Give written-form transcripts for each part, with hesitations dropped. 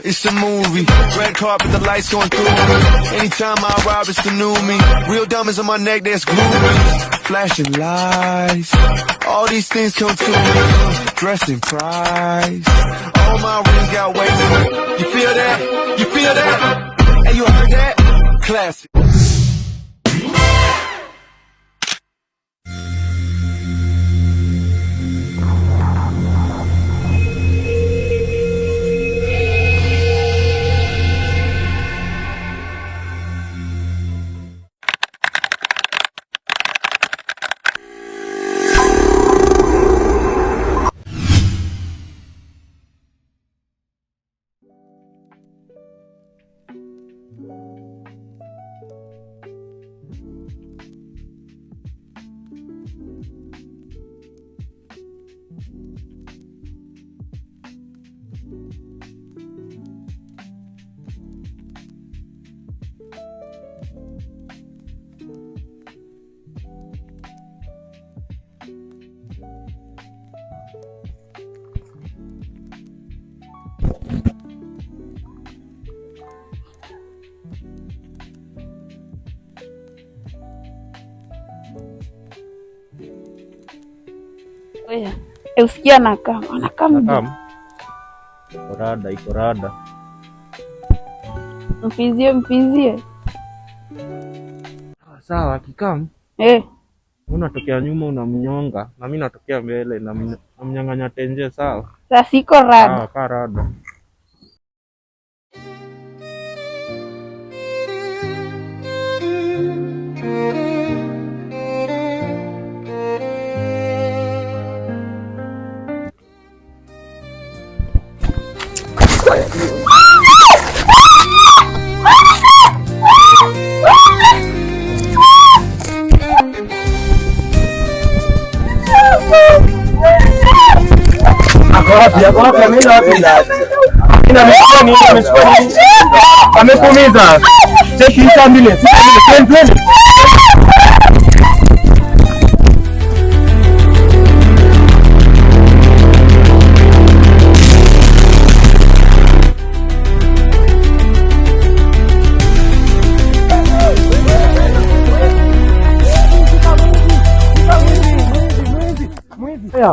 it's a movie. Red carpet, the lights going through me. Anytime I arrive, it's the new me. Real diamonds on my neck, that's groovy. Flashing lights, all these things come to me. Dressed in price, all my rings got weight to it. You feel that? You feel that? Hey, you heard that? Classic. Oya, usikia nakam. Ikorada. Mfizie. Sawa, kikam. Unatokea nyuma unamnyonga, na mimi natokea mbele na mnyang'anya tenje, sawa? Sasa siko rada. Karada. Amekuumiza. Cheki ambulance. Twende.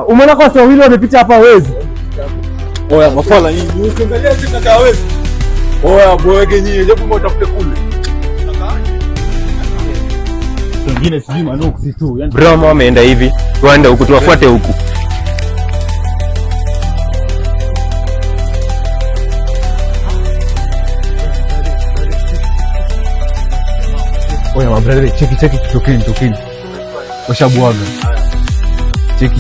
Umeona kwa sababu wawili wamepita hapa wezi. Oya mafala hii. Ukiangalia sisi kaka wezi. Oya boege nyinyi, hebu mtafute kule. Wengine sijui manoksi tu. Yaani Brahma ameenda hivi. Tuende huku, tuwafuate huku. Oya mabrother, cheki tukini. Washabwaga.